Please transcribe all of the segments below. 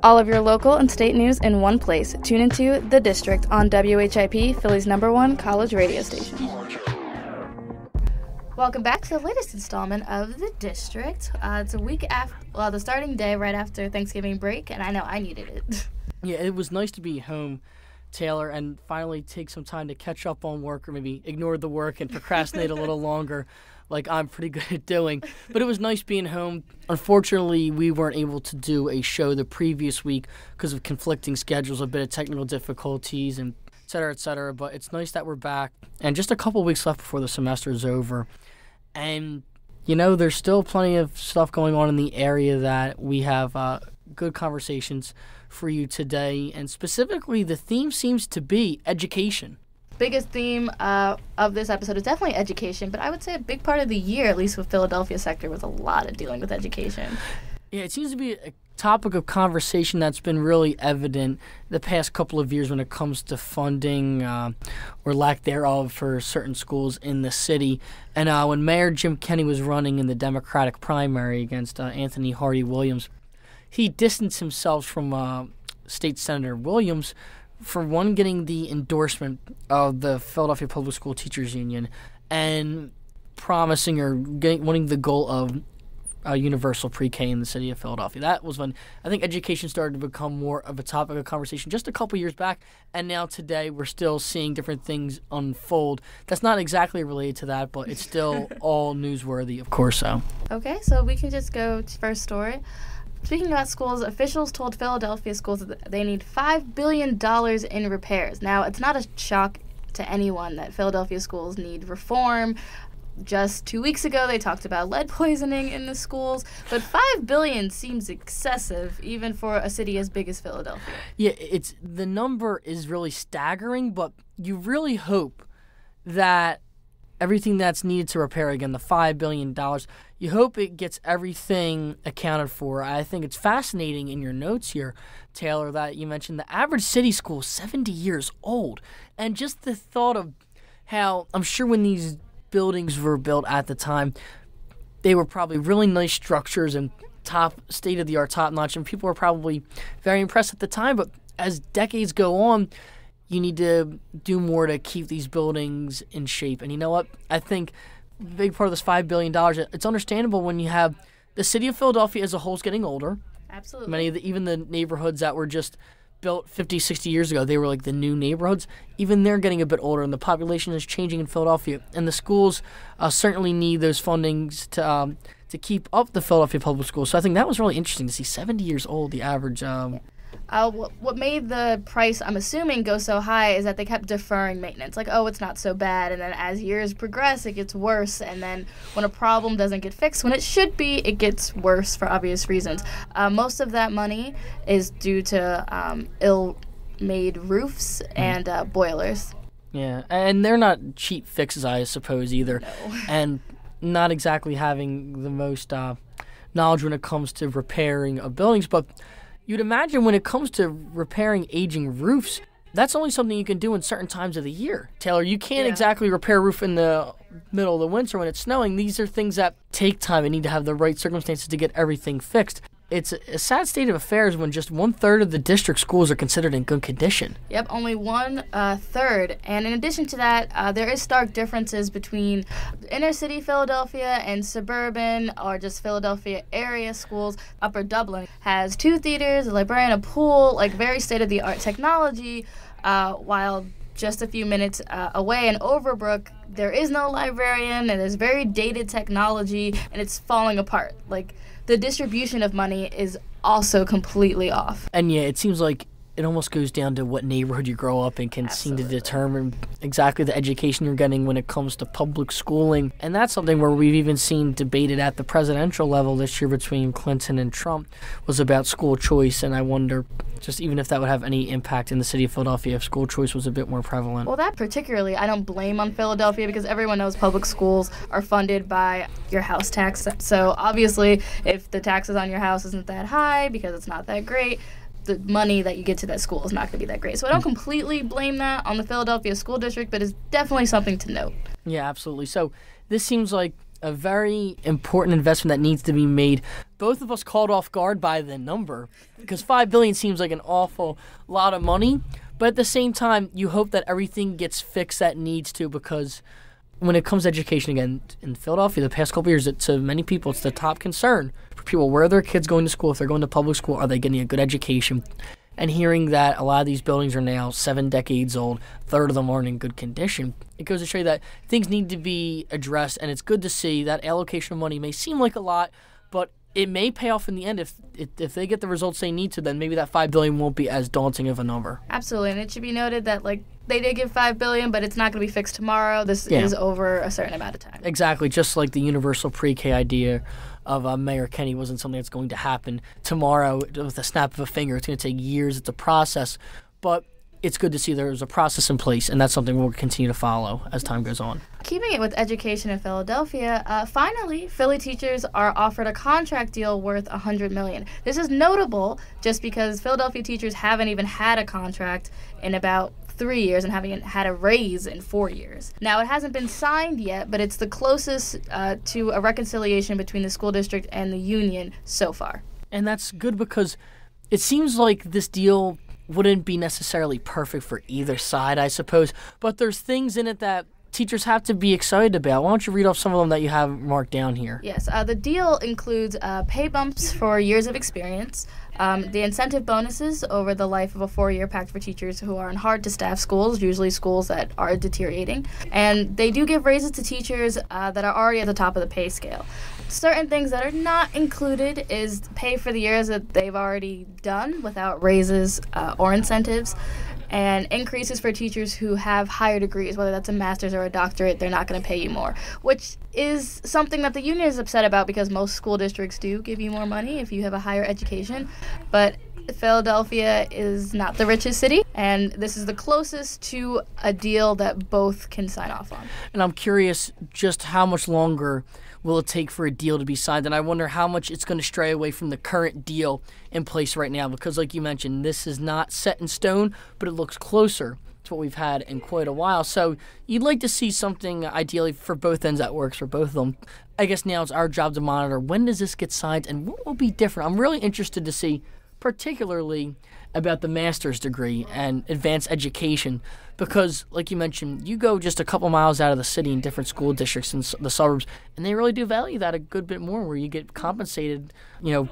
All of your local and state news in one place. Tune into The District on WHIP, Philly's #1 college radio station. Welcome back to the latest installment of The District. It's a week after, the starting day right after Thanksgiving break, and I know I needed it. Yeah, it was nice to be home, Taylor, and finally take some time to catch up on work or maybe ignore the work and procrastinate a little longer like I'm pretty good at doing. But it was nice being home. Unfortunately, we weren't able to do a show the previous week because of conflicting schedules, a bit of technical difficulties, and et cetera, et cetera. But it's nice that we're back. And just a couple weeks left before the semester is over. And, there's still plenty of stuff going on in the area that we have good conversations for you today. And specifically, the theme seems to be education. Biggest theme of this episode is definitely education, but I would say a big part of the year, at least with Philadelphia sector, was a lot of dealing with education. Yeah, it seems to be a topic of conversation that's been really evident the past couple of years when it comes to funding or lack thereof for certain schools in the city. And when Mayor Jim Kenney was running in the Democratic primary against Anthony Hardy Williams, he distanced himself from State Senator Williams for one, getting the endorsement of the Philadelphia Public School Teachers Union and promising or winning the goal of universal pre-K in the city of Philadelphia. That was when I think education started to become more of a topic of conversation just a couple years back, and now today we're still seeing different things unfold. That's not exactly related to that, but it's still all newsworthy, of course so. Okay, so we can just go to first story. Speaking about schools, officials told Philadelphia schools that they need $5 billion in repairs. Now, it's not a shock to anyone that Philadelphia schools need reform. Just 2 weeks ago, they talked about lead poisoning in the schools, but $5 billion seems excessive, even for a city as big as Philadelphia. Yeah, the number is really staggering, but you really hope that everything that's needed to repair, again, the $5 billion, you hope it gets everything accounted for. I think it's fascinating in your notes here, Taylor, that you mentioned the average city school is 70 years old. And just the thought of how, I'm sure when these buildings were built at the time, they were probably really nice structures and top state-of-the-art, top-notch, and people were probably very impressed at the time. But as decades go on, you need to do more to keep these buildings in shape. And you know what? I think a big part of this $5 billion, it's understandable when you have the city of Philadelphia as a whole is getting older. Absolutely. Many of even the neighborhoods that were just built 50, 60 years ago, they were like the new neighborhoods. Even they're getting a bit older, and the population is changing in Philadelphia. And the schools certainly need those fundings to keep up the Philadelphia public schools. So I think that was really interesting to see 70 years old, the average. What made the price, I'm assuming, go so high is that they kept deferring maintenance. Like, it's not so bad. And then as years progress, it ggets worse. And then when a problem doesn't get fixed, when it should be, it gets worse for obvious reasons. Most of that money is due to ill-made roofs and boilers. Yeah, and they're not cheap fixes, I suppose, either. No. And not exactly having the most knowledge when it comes to repairing of buildings, but you'd imagine when it comes to repairing aging roofs, that's only something you can do in certain times of the year. Taylor, you can't exactly repair a roof in the middle of the winter when it's snowing. These are things that take time and need to have the right circumstances to get everything fixed. It's a sad state of affairs when just 1/3 of the district schools are considered in good condition. Yep, only 1/3. And in addition to that, there is stark differences between inner city Philadelphia and suburban or just Philadelphia area schools. Upper Dublin has 2 theaters, a librarian, a pool, like very state-of-the-art technology, while just a few minutes away in Overbrook, there is no librarian, and there's very dated technology, and it's falling apart. Like, the distribution of money is also completely off. And yeah, it seems like it almost goes down to what neighborhood you grow up in can seem to determine exactly the education you're getting when it comes to public schooling. And that's something where we've even seen debated at the presidential level this year between Clinton and Trump was about school choice. And I wonder just even if that would have any impact in the city of Philadelphia if school choice was a bit more prevalent. Well, that particularly I don't blame on Philadelphia because everyone knows public schools are funded by your house tax. So obviously if the taxes on your house isn't that high because it's not that great, the money that you get to that school is not going to be that great. So I don't completely blame that on the Philadelphia School District, but it's definitely something to note. Yeah, absolutely. So this seems like a very important investment that needs to be made both of us caught off guard by the number because $5 billion seems like an awful lot of money. But at the same time, you hope that everything gets fixed that needs to, because when it comes to education, again, in Philadelphia, the past couple of years, to many people, it's the top concern for people. Where are their kids going to school? If they're going to public school, are they getting a good education? And hearing that a lot of these buildings are now 7 decades old, a third of them aren't in good condition, it goes to show you that things need to be addressed. And it's good to see that allocation of money may seem like a lot, but it may pay off in the end. If they get the results they need to, then maybe that $5 billion won't be as daunting of a number. Absolutely, and it should be noted that they did give $5 billion, but it's not going to be fixed tomorrow. This is over a certain amount of time. Exactly, just like the universal pre-K idea of Mayor Kenney wasn't something that's going to happen tomorrow with a snap of a finger. It's going to take years. It's a process, but it's good to see there's a process in place, and that's something we'll continue to follow as time goes on. Keeping it with education in Philadelphia, finally, Philly teachers are offered a contract deal worth $100 million. This is notable just because Philadelphia teachers haven't even had a contract in about 3 years and haven't had a raise in 4 years. Now, it hasn't been signed yet, but it's the closest to a reconciliation between the school district and the union so far. And that's good because it seems like this deal wouldn't be necessarily perfect for either side, I suppose, but there's things in it that teachers have to be excited about. Why don't you read off some of them that you have marked down here? Yes, the deal includes pay bumps for years of experience, the incentive bonuses over the life of a 4-year pact for teachers who are in hard-to-staff schools, usually schools that are deteriorating, and they do give raises to teachers that are already at the top of the pay scale. Certain things that are not included is pay for the years that they've already done without raises or incentives, and increases for teachers who have higher degrees, whether that's a master's or a doctorate. They're not going to pay you more, which is something that the union is upset about because most school districts do give you more money if you have a higher education. But Philadelphia is not the richest city, and this is the closest to a deal that both can sign off on. And I'm curious just how much longer will it take for a deal to be signed, and I wonder how much it's going to stray away from the current deal in place right now, because like you mentioned, this is not set in stone, but it looks closer to what we've had in quite a while. So you'd like to see something ideally for both ends that works for both of them. I guess now it's our job to monitor when does this get signed and what will be different. I'm really interested to see particularly about the master's degree and advanced education, because like you mentioned, you go just a couple miles out of the city in different school districts in the suburbs, and they really do value that a good bit more, where you get compensated,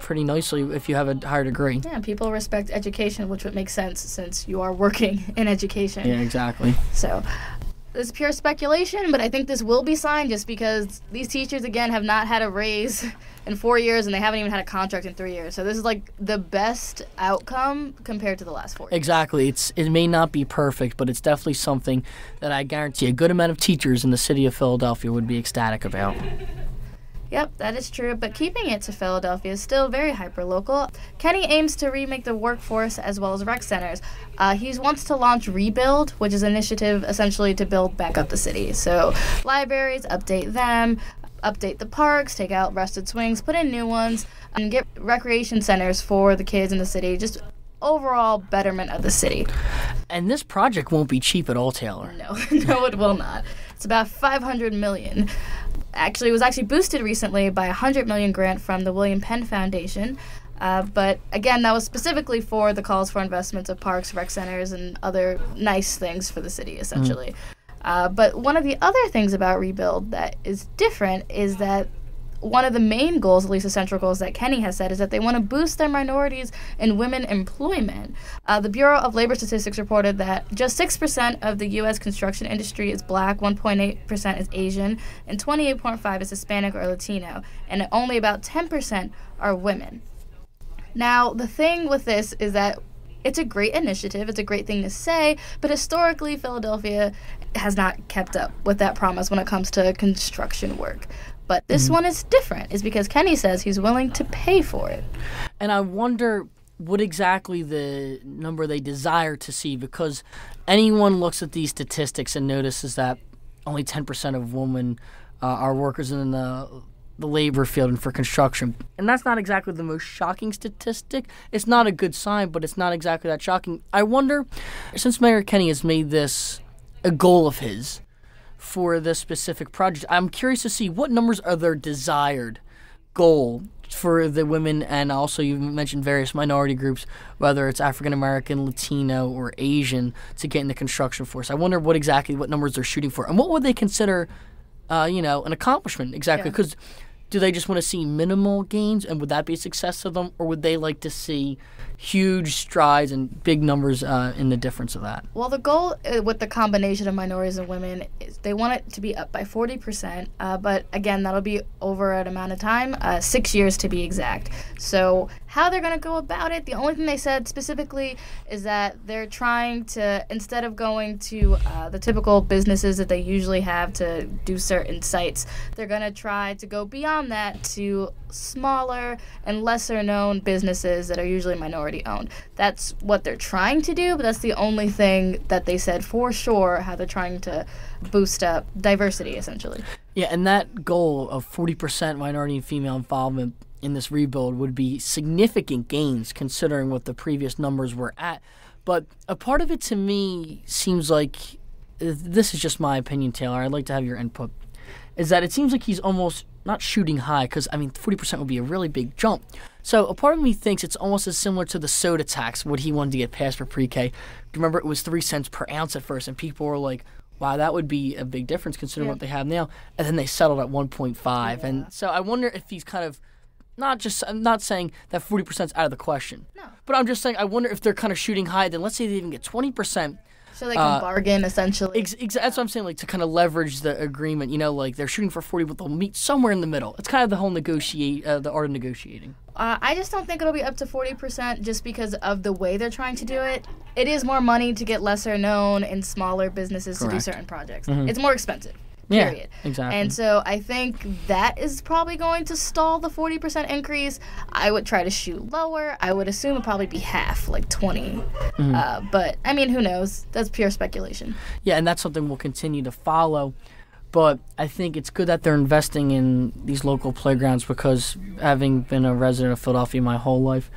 pretty nicely if you have a higher degree. Yeah, people respect education, which would make sense since you are working in education. Yeah, exactly. So this is pure speculation, but I think this will be signed just because these teachers, again, have not had a raise in 4 years, and they haven't even had a contract in 3 years. So this is like the best outcome compared to the last 4 years. Exactly. It may not be perfect, but it's definitely something that I guarantee a good amount of teachers in the city of Philadelphia would be ecstatic about. Yep, that is true, but keeping it to Philadelphia is still very hyper-local. Kenney aims to remake the workforce as well as rec centers. He wants to launch Rebuild, which is an initiative essentially to build back up the city. So libraries, update them, update the parks, take out rusted swings, put in new ones, and get recreation centers for the kids in the city. Just overall betterment of the city. And this project won't be cheap at all, Taylor. No, no, it will not. It's about $500 million. Actually, it was actually boosted recently by a $100 million grant from the William Penn Foundation. But again, that was specifically for the calls for investments of parks, rec centers, and other nice things for the city, essentially. But one of the other things about Rebuild that is different is that one of the main goals, at least the central goals that Kenney has said, is that they want to boost their minorities and women employment. The Bureau of Labor Statistics reported that just 6% of the U.S. construction industry is black, 1.8% is Asian, and 28.5% is Hispanic or Latino, and only about 10% are women. Now, the thing with this is that it's a great initiative, it's a great thing to say, but historically, Philadelphia has not kept up with that promise when it comes to construction work. But this one is different, is because Kenney says he's willing to pay for it. And I wonder what exactly the number they desire to see, because anyone looks at these statistics and notices that only 10% of women are workers in the labor field and for construction. And that's not exactly the most shocking statistic. It's not a good sign, but it's not exactly that shocking. I wonder, since Mayor Kenney has made this a goal of his for this specific project, I'm curious to see what numbers are their desired goal for the women, and also you mentioned various minority groups, whether it's African American, Latino, or Asian, to get in the construction force. I wonder what numbers they're shooting for, and what would they consider, an accomplishment exactly? Because do they just want to see minimal gains, and would that be a success to them, or would they like to see huge strides and big numbers in the difference of that? Well, the goal with the combination of minorities and women is they want it to be up by 40%, but again, that'll be over an amount of time, 6 years to be exact. So how they're going to go about it, the only thing they said specifically is that they're trying to, instead of going to the typical businesses that they usually have to do certain sites, they're going to try to go beyond that to smaller and lesser known businesses that are usually minority owned. That's what they're trying to do, but that's the only thing that they said for sure, how they're trying to boost up diversity, essentially. Yeah, and that goal of 40% minority and female involvement in this rebuild would be significant gains considering what the previous numbers were at. But a part of it to me seems like, this is just my opinion, Taylor, I'd like to have your input, is that it seems like he's almost not shooting high, because, 40% would be a really big jump. So a part of me thinks it's almost as similar to the soda tax, what he wanted to get passed for pre-K. Remember, it was 3 cents per ounce at first, and people were like, wow, that would be a big difference considering what they have now. And then they settled at 1.5. Yeah. And so I wonder if he's kind of, I'm not saying that 40% is out of the question. No. But I'm just saying I wonder if they're kind of shooting high, then let's say they even get 20%. So they can bargain, essentially. That's what I'm saying, like, to kind of leverage the agreement. Like, they're shooting for 40, but they'll meet somewhere in the middle. It's kind of the whole the art of negotiating. I just don't think it'll be up to 40% just because of the way they're trying to do it. It is more money to get lesser known and smaller businesses to do certain projects. Mm-hmm. It's more expensive. Period. Yeah, exactly. And so I think that is probably going to stall the 40% increase. I would try to shoot lower. I would assume it'd probably be half, like 20. Mm-hmm. But, who knows? That's pure speculation. Yeah, and that's something we'll continue to follow. But I think it's good that they're investing in these local playgrounds because, having been a resident of Philadelphia my whole life,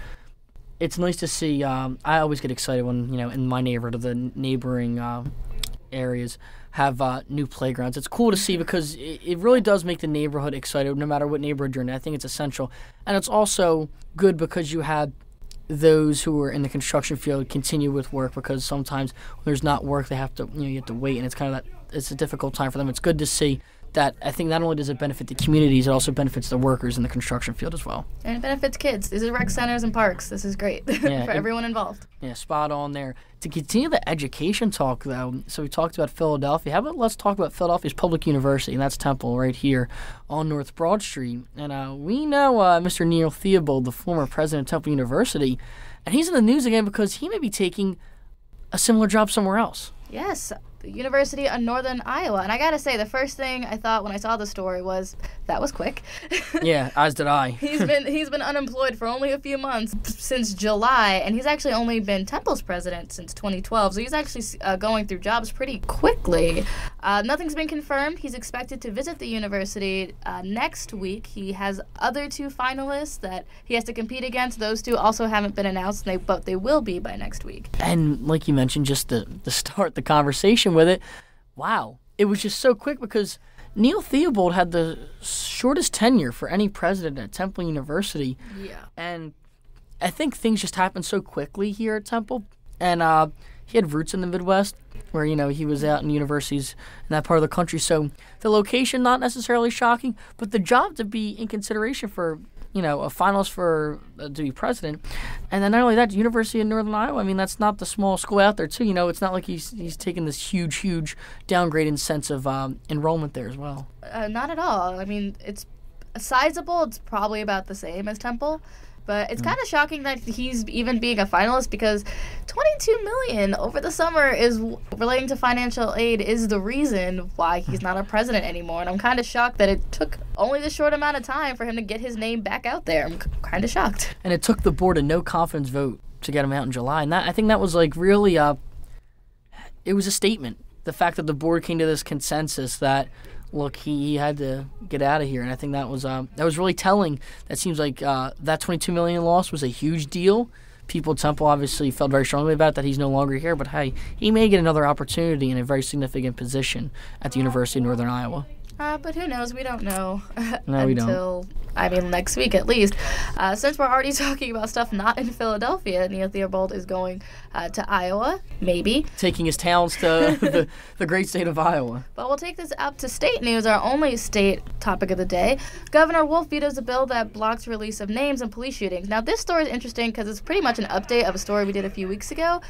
it's nice to see. I always get excited when, in my neighborhood or the neighboring areas have new playgrounds. It's cool to see because it really does make the neighborhood excited no matter what neighborhood you're in. I think it's essential. And it's also good because you have those who are in the construction field continue with work, because sometimes when there's not work, they have to, you have to wait, and it's kind of it's a difficult time for them. It's good to see that. I think not only does it benefit the communities, it also benefits the workers in the construction field as well. And it benefits kids. These are rec centers and parks. This is great for everyone involved. Yeah, spot on there. To continue the education talk, though, so we talked about Philadelphia. How about let's talk about Philadelphia's public university, and that's Temple right here on North Broad Street. And we know Mr. Neil Theobald, the former president of Temple University, and he's in the news again because he may be taking a similar job somewhere else. Yes, the University of Northern Iowa. And I got to say, the first thing I thought when I saw the story was, that was quick. Yeah, as did I. He's been unemployed for only a few months, since July, and he's actually only been Temple's president since 2012. So he's actually going through jobs pretty quickly. Nothing's been confirmed. He's expected to visit the university next week. He has other 2 finalists that he has to compete against. Those 2 also haven't been announced, but they will be by next week. And like you mentioned, just to start the conversation with it, wow, it was just so quick because Neil Theobald had the shortest tenure for any president at Temple University. Yeah. And I think things just happened so quickly here at Temple. And he had roots in the Midwest where, he was out in universities in that part of the country. So the location, not necessarily shocking, but the job to be in consideration for, a finalist for to be president. And then not only that, University of Northern Iowa, that's not the small school out there, too. It's not like he's taking this huge downgrade in sense of enrollment there as well. Not at all. It's sizable. It's probably about the same as Temple. But it's kind of shocking that he's even being a finalist, because $22 million over the summer is relating to financial aid is the reason why he's not a president anymore. And I'm kind of shocked that it took only this short amount of time for him to get his name back out there. I'm kind of shocked. And it took the board a no confidence vote to get him out in July. And I think that was really it was a statement. The fact that the board came to this consensus that, look, he had to get out of here, and I think that was really telling. That seems like that $22 million loss was a huge deal. People at Temple obviously felt very strongly about it, that he's no longer here, but hey, he may get another opportunity in a very significant position at the University of Northern Iowa. But who knows? We don't know no, until next week at least. Since we're already talking about stuff not in Philadelphia, Neil Theobald is going to Iowa, maybe. Taking his talents to the great state of Iowa. But we'll take this up to state news, our only state topic of the day. Governor Wolf vetoes a bill that blocks release of names in police shootings. Now, this story is interesting because it's pretty much an update of a story we did a few weeks ago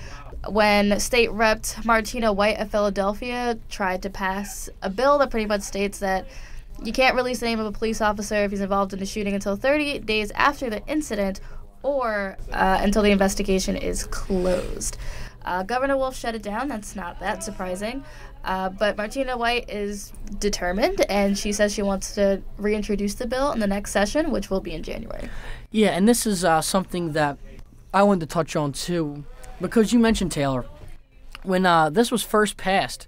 when State Rep Martina White of Philadelphia tried to pass a bill that pretty much states that you can't release the name of a police officer if he's involved in a shooting until 30 days after the incident or until the investigation is closed. Governor Wolf shut it down. That's not that surprising. But Martina White is determined, and she says she wants to reintroduce the bill in the next session, which will be in January. Yeah, and this is something that I wanted to touch on, too, because you mentioned, Taylor, when this was first passed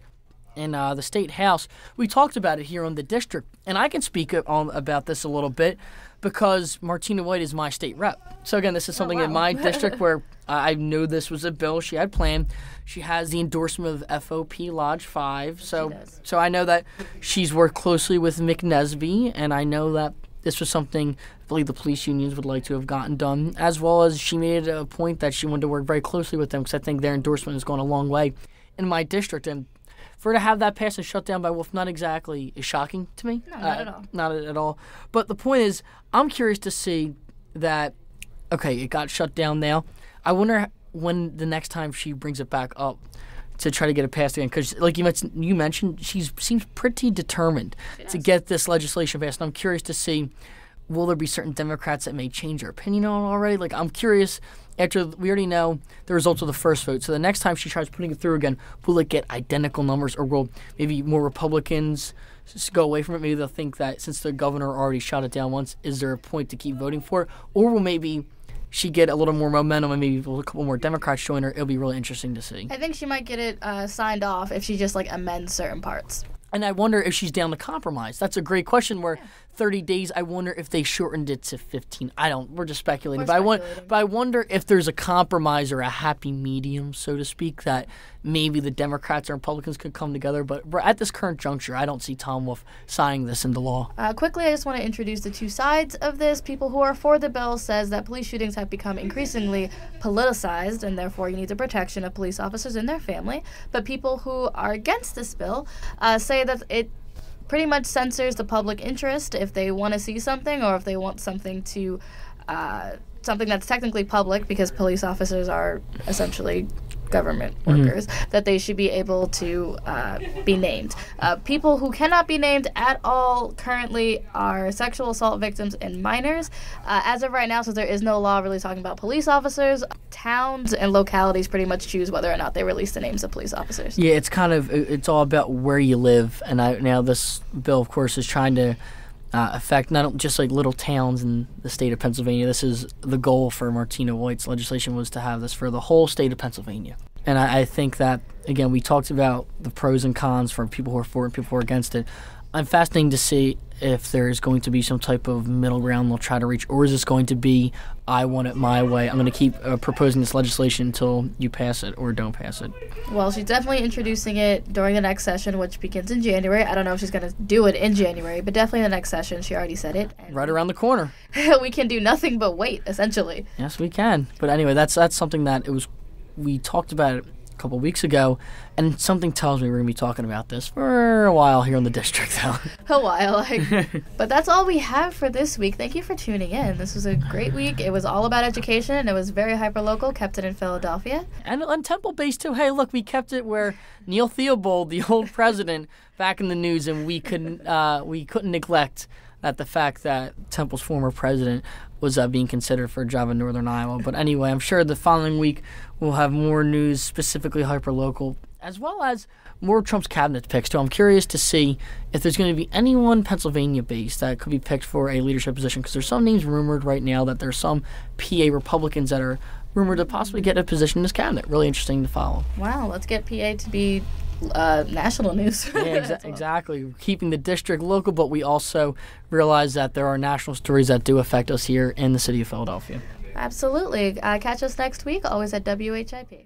in the State House, we talked about it here on the district, and I can speak about this a little bit because Martina White is my state rep. So, again, this is something in my district where I knew this was a bill she had planned. She has the endorsement of FOP Lodge 5, so I know that she's worked closely with McNesby, and I know that this was something I believe the police unions would like to have gotten done, as well as she made it a point that she wanted to work very closely with them because I think their endorsement has gone a long way in my district. And for her to have that passed and shut down by Wolf, not exactly is shocking to me. No, not at all. Not at all. But the point is, I'm curious to see that, okay, it got shut down now. I wonder when the next time she brings it back up to try to get it passed again. Because, like you mentioned, she seems pretty determined to get this legislation passed. And I'm curious to see, will there be certain Democrats that may change their opinion on it already? Like, I'm curious, after we already know the results of the first vote. So the next time she tries putting it through again, will it get identical numbers, or will maybe more Republicans just go away from it? Maybe they'll think that since the governor already shot it down once, is there a point to keep voting for it? Or will maybe she get a little more momentum and maybe a couple more Democrats join her? It'll be really interesting to see. I think she might get it signed off if she just amends certain parts. And I wonder if she's down to compromise. That's a great question. Where 30 days, I wonder if they shortened it to 15. We're just speculating. But I wonder if there's a compromise or a happy medium, so to speak, that maybe the Democrats and Republicans could come together. But at this current juncture, I don't see Tom Wolf signing this into law. Quickly, I just want to introduce the two sides of this. People who are for the bill says that police shootings have become increasingly politicized, and therefore you need the protection of police officers and their family. But people who are against this bill say that it pretty much censors the public interest if they want to see something, or if they want something to something that's technically public, because police officers are essentially government workers, that they should be able to be named. People who cannot be named at all currently are sexual assault victims and minors. As of right now, since there is no law really talking about police officers, towns and localities pretty much choose whether or not they release the names of police officers. Yeah, it's all about where you live. And now this bill, of course, is trying to affect not just little towns in the state of Pennsylvania. This is the goal for Martina White's legislation, was to have this for the whole state of Pennsylvania. And I think that, again, we talked about the pros and cons for people who are for it and people who are against it. I'm fascinated to see if there's going to be some type of middle ground they'll try to reach, or is this going to be, I want it my way, I'm going to keep proposing this legislation until you pass it or don't pass it. Well, she's definitely introducing it during the next session, which begins in January. I don't know if she's going to do it in January, but definitely the next session. She already said it. Right around the corner. We can do nothing but wait, essentially. Yes, we can. But anyway, that's something that we talked about it a couple weeks ago, and something tells me we're going to be talking about this for a while here in the district, though. A while. But that's all we have for this week. Thank you for tuning in. This was a great week. It was all about education, and it was very hyper-local, kept it in Philadelphia. And Temple-based, too. Hey, look, we kept it where Neil Theobald, the old president, back in the news, and we couldn't neglect the fact that Temple's former president was being considered for a job in Northern Iowa. But anyway, I'm sure the following week we'll have more news, specifically hyperlocal, as well as more Trump's cabinet picks, too. I'm curious to see if there's going to be anyone Pennsylvania-based that could be picked for a leadership position, because there's some names rumored right now that there's some PA Republicans that are rumored to possibly get a position in this cabinet. Really interesting to follow. Wow, let's get PA to be national news. Yeah, exactly. Keeping the district local, but we also realize that there are national stories that do affect us here in the city of Philadelphia. Absolutely. Catch us next week, always at WHIP.